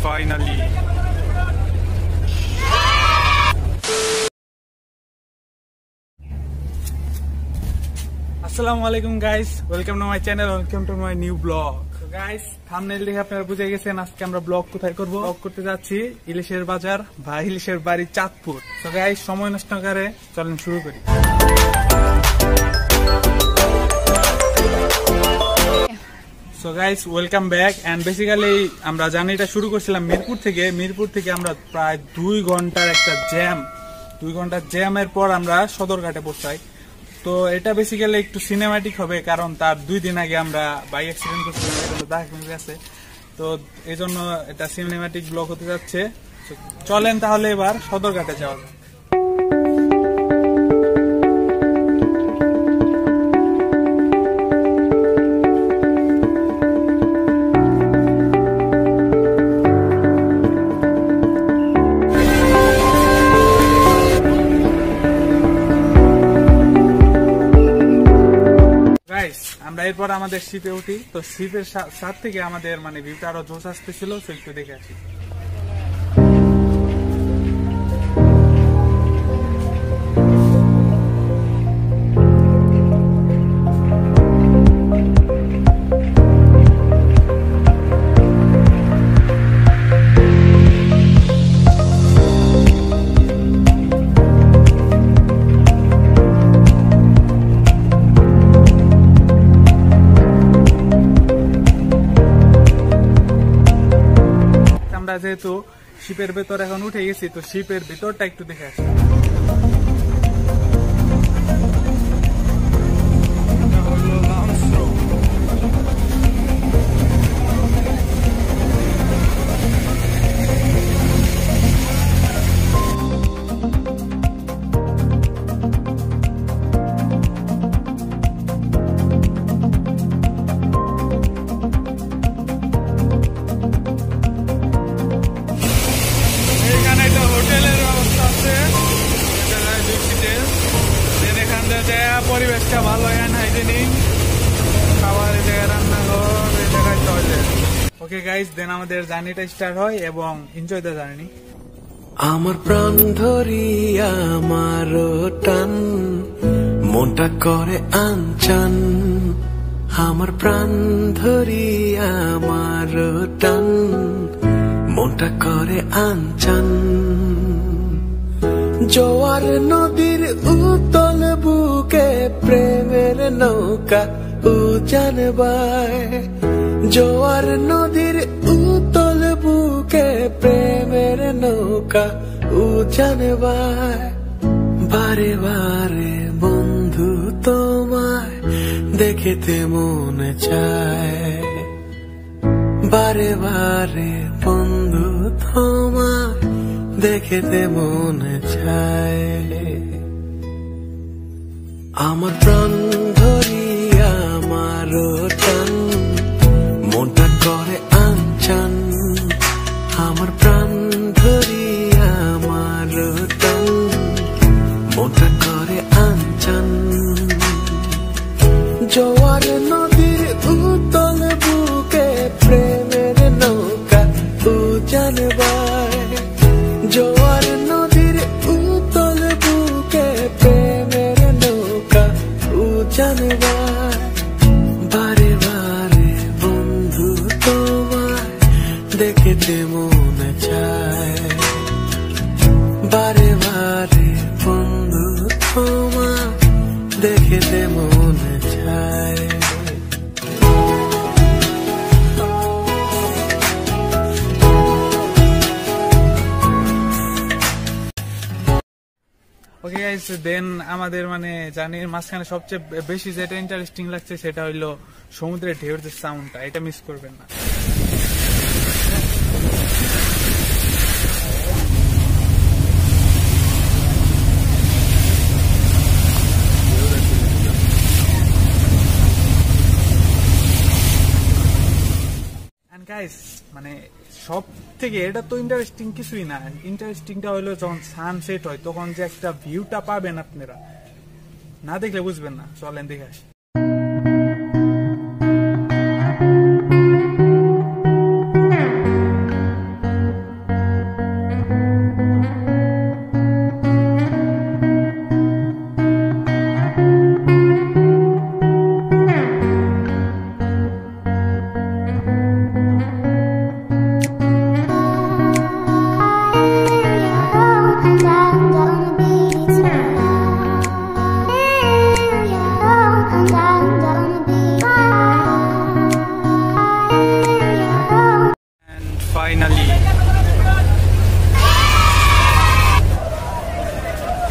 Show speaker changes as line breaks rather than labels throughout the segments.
finally. Assalamualaikum guys, welcome to my channel, welcome to my new vlog. So guys, thumbnail দেখে আপনারা বুঝে গেছেন আজকে আমরা ব্লগ কোথায় করব। ব্লগ করতে যাচ্ছি ইলিশের বাজার বা ইলিশের বাড়ি চাঁদপুর। So guys, সময় নষ্ট না করে চলেন শুরু করি। So guys, welcome back and basically আমরা জার্নিটা শুরু করছিলাম মিরপুর থেকে আমরা প্রায় 2 ঘন্টার একটা জ্যাম 2 ঘন্টার জ্যামের পর আমরা সদরঘাটে পৌঁছাই। তো এটা বেসিক্যালি একটু সিনেম্যাটিক হবে কারণ তার 2 দিন আগে আমরা বাইক অ্যাক্সিডেন্ট করছিলাম, তো এই জন্য এটা সিনেম্যাটিক ব্লগ হতে যাচ্ছে। চলেন তাহলে এবার সদরঘাটে যাওয়া যাক। আমরা এরপর আমাদের শিপে উঠি। তো শিপের সাথ থেকে আমাদের মানে ভিউটা আরো জোশ আসতেছিল, তো একটু দেখে আসি। যেহেতু শিপের ভেতর এখন উঠে গেছি, তো শিপের ভিতরটা একটু দেখে আসি। পরিবেশটা ভালো, হাইজেনিক, খাবার এই জায়গায়, রান্নাঘর এই জায়গায় চলে। ওকে গাইস, দেন আমাদের জার্নিটা স্টার্ট হয় এবং এনজয় দ্য জার্নি।
আমার প্রাণ ধরিয়া আমার টান মনটা করে আনচান, আমার প্রাণ ধরিয়া আমার টান মনটা করে আনচান। জোয়ার নদীর উতল বুকে প্রেমের নৌকা উজান বায়, জোয়ার নদীর উতল বুকে প্রেমের নৌকা উজান বায়। বারে বারে বন্ধু তোমায় দেখিতে মনে চায়, বারে বারে বন্ধু তোমায় দেখিতে মনে চায়। আমার প্রাণ ধরিয়া আমার টান মনটা করে আনচান, আমার প্রাণ ধরিয়া আমার টান মনটা করে আনচান। জোয়ার নদীর উতল বুকে প্রেমের নৌকা উজান বায়, জোয়ার নদীর উতল বুকে প্রেমের নৌকা উজান বায়। বারে বারে বন্ধু তোমায় দেখিতে মনে চায়, বারে বারে বন্ধু তোমায় দেখিতে মনে চায়।
ওকে গাইস, দেন আমাদের মানে জার্নির মাঝখানে সবচেয়ে বেশি যেটা ইন্টারেস্টিং লাগছে সেটা হইলো সমুদ্রের ঢেউর যে সাউন্ডটা, এটা মিস করবেন না। গাইস মানে সব থেকে এটা তো ইন্টারেস্টিং কিছুই না, ইন্টারেস্টিংটা হলো যখন সানসেট হয় তখন যে একটা ভিউটা পাবেন আপনারা, না দেখলে বুঝবেন না। চলেন দেখে আসি।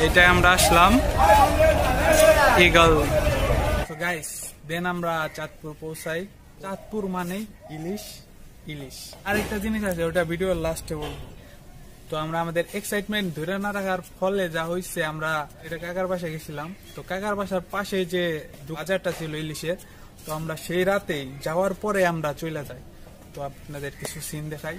এটা আমরা আসলাম ইগল। তো গাইস দেন আমরা চাঁদপুর পৌঁছাই। চাঁদপুর মানে ইলিশ ইলিশ। আরেকটা জিনিস আছে ওটা ভিডিওর লাস্টে বলবো। তো আমরা আমাদের এক্সাইটমেন্ট ধরে না রাখার ফলে যা হয়েছে, আমরা এটা কাকার বাসায় গেছিলাম। তো কাকার বাসার পাশে যে বাজারটা ছিল ইলিশের, তো আমরা সেই রাতেই যাওয়ার পরে আমরা চলে যাই। তো আপনাদের কিছু সিন দেখাই।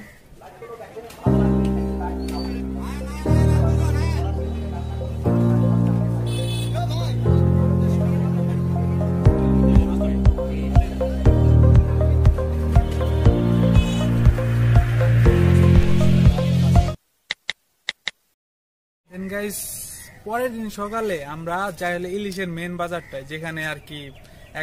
গাইস পরের দিন সকালে আমরা যাই হলে ইলিশের মেন বাজারটায়, যেখানে আর কি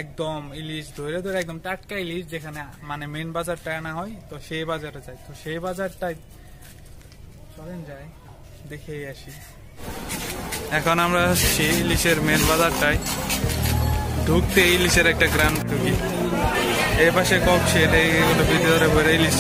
একদম ইলিশ ধরে ধরে একদম টাটকা ইলিশ যেখানে মানে মেন বাজারটা আনা হয়। তো সেই বাজারে যাই। তো সেই বাজারটায় চলেন যাই দেখে আসি। এখন আমরা আসছি ইলিশের মেন বাজারটায়। ঢুকতে ইলিশের একটা গ্রাম ঢুকি। এই পাশে কপসি, এটাই ভিতরে ভরে ইলিশ।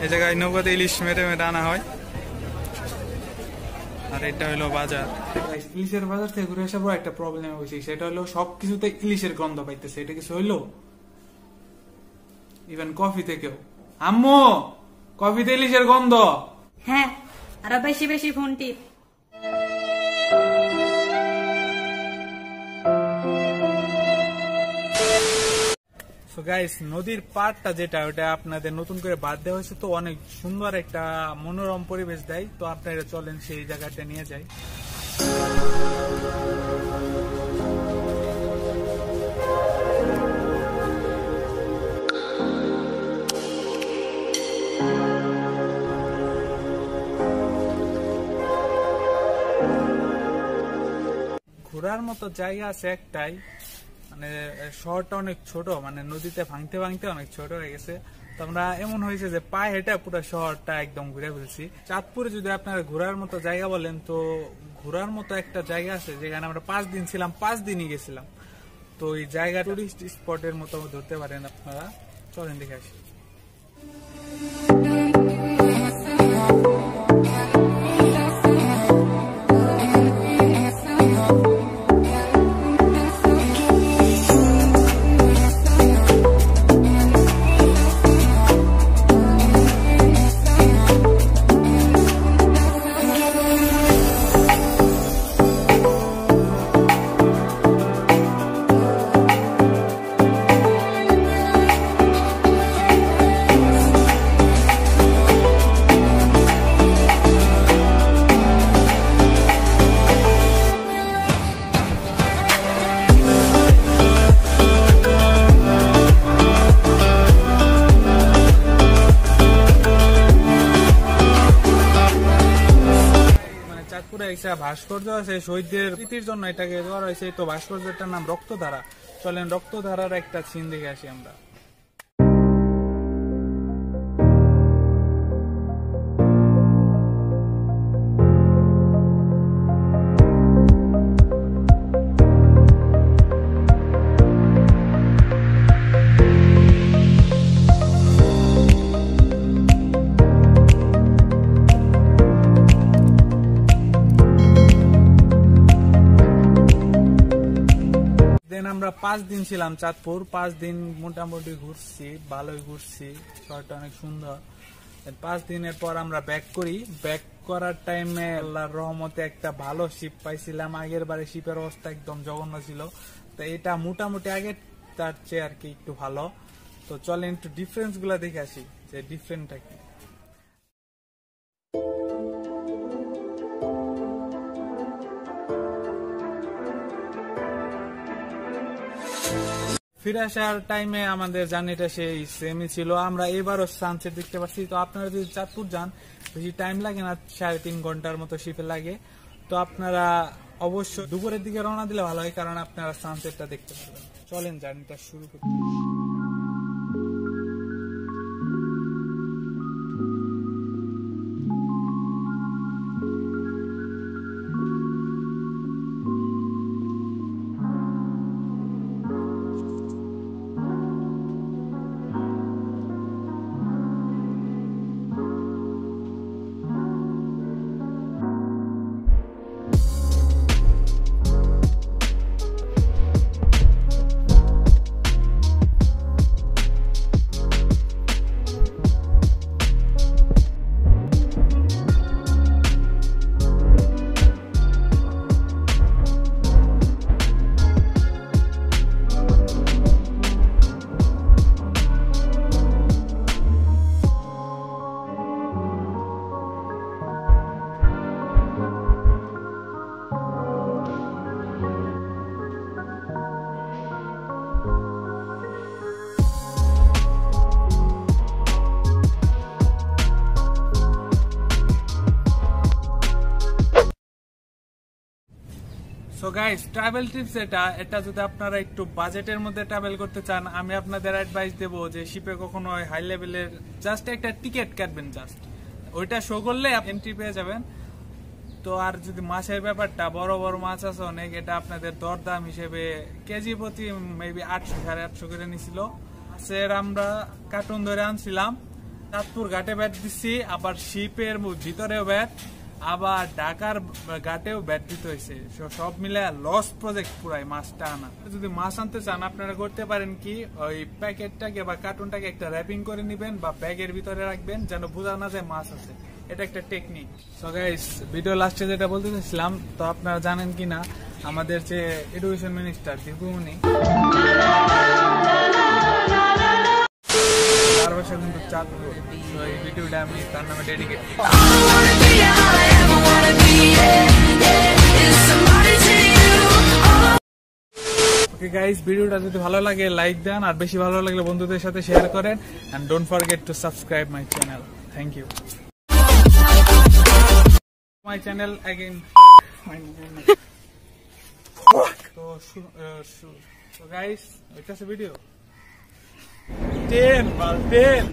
এই জায়গায় নৌকাতে ইলিশ মেরে মেরে আনা হয়। আর এটা হলো বাজার। ইলিশের বাজার থেকে ঘুরে আসার পর একটা প্রবলেম হয়েছে, সেটা হলো সবকিছুতে ইলিশের গন্ধ পাইতেছে। এটা কিছু হইলো, ইভেন কফি থেকেও। আম্মু কফিতে ইলিশের গন্ধ।
হ্যাঁ, আর বেশি বেশি ফোন টিপ।
সো গাইস নদীর পাড়টা যেটা, ওটা আপনাদের নতুন করে বাদ দেওয়া হয়েছে। তো অনেক সুন্দর একটা মনোরম পরিবেশ দেয়। তো আপনারা চলেন সেই জায়গাটা নিয়ে যাই। ঘোরার মতো জায়গা আছে একটাই, মানে শহরটা অনেক ছোট, মানে নদীতে ভাঙতে ভাঙতে অনেক ছোট হয়ে গেছে। তো আমরা এমন হয়েছে যে পায়ে হেঁটে পুরো শহরটা একদম ঘুরে ফেলছি। চাঁদপুরে যদি আপনারা ঘোরার মতো জায়গা বলেন, তো ঘোরার মতো একটা জায়গা আছে যেখানে আমরা 5 দিন ছিলাম, 5 দিনই গেছিলাম। তো এই জায়গা টুরিস্ট স্পটের মতো ধরতে পারেন আপনারা। চলেন দেখে আসি। ভাস্কর্য আছে শহীদদের স্মৃতির জন্য, এটাকে দেওয়া হয়েছে। তো ভাস্কর্যটার নাম রক্তধারা। চলেন রক্তধারার একটা সিন দেখে আসি আমরা। আমরা 5 দিন ছিলাম চাঁদপুর। 5 দিন মোটামুটি ঘুরছি, ভালোই ঘুরছি, শহরটা অনেক সুন্দর। 5 দিনের পর আমরা ব্যাক করি। ব্যাক করার টাইমে আল্লাহর রহমতে একটা ভালো শিপ পাইছিলাম। আগের বারে শিপের অবস্থা একদম জঘন্য ছিল, তো এটা মোটামুটি আগের তার চেয়ে আর কি একটু ভালো। তো চলেন একটু ডিফারেন্স গুলা দেখে আসি যে ডিফারেন্টটা কি। ফিরে আসার টাইমে আমাদের জার্নিটা সেই সেমই ছিল। আমরা এবারও সানসেট দেখতে পাচ্ছি। তো আপনারা যদি চাঁদপুর যান, বেশি টাইম লাগে না, 3.5 ঘন্টার মতো শিপে লাগে। তো আপনারা অবশ্যই দুপুরের দিকে রওনা দিলে ভালো হয়, কারণ আপনারা সানসেটটা দেখতে পারবেন। চলেন জার্নিটা শুরু করি। সো গাইস, ট্রাভেল টিপস এটা যদি আপনারা একটু বাজেটের মধ্যে ট্রাভেল করতে চান, আমি আপনাদের অ্যাডভাইস দেবো যে শিপে কখনো হাই লেভেলের জাস্ট একটা টিকিট কাটবেন, জাস্ট ওইটা শো করলে এন্ট্রি পেয়ে যাবেন। তো আর যদি মাছের ব্যাপারটা, বড় বড় মাছ আছে অনেক, এটা আপনাদের দরদাম হিসেবে কেজি প্রতি মেবি 800-850 করে নিছিল। মাছের আমরা কার্টুন ধরে আনছিলাম, চাঁদপুর ঘাটে ব্যাট দিচ্ছি, আবার শিপের ভিতরেও ব্যাট, আবার ঢাকার ঘাটেও ব্যাট দিতে হয়েছে। সব মিলে লস প্রজেক্ট পুরাই মাছটা আনা। যদি মাছ আনতে চান আপনারা করতে পারেন কি, ওই প্যাকেটটাকে বা কার্টুনটাকে একটা র্যাপিং করে নেবেন বা ব্যাগের ভিতরে রাখবেন, যেন বোঝা না যায় মাছ আছে। এটা একটা টেকনিক। সো গাইস, ভিডিও লাস্টে যেটা বলতে চাইছিলাম, তো আপনারা জানেন কিনা আমাদের যে এডুকেশন মিনিস্টার দীপুমণি, তার বাসা কিন্তু চাঁদপুর। তো এই ভিডিওটা আমি তার নামে ডেডিকেট করি। ওকে গাইস, ভিডিওটা যদি ভালো লাগে লাইক দেন, আর বেশি ভালো লাগলে বন্ধুদের সাথে শেয়ার করেন, and don't forget to subscribe my channel. Thank you. My channel again. তো গাইস, এটা ভিডিও 10 বার 10।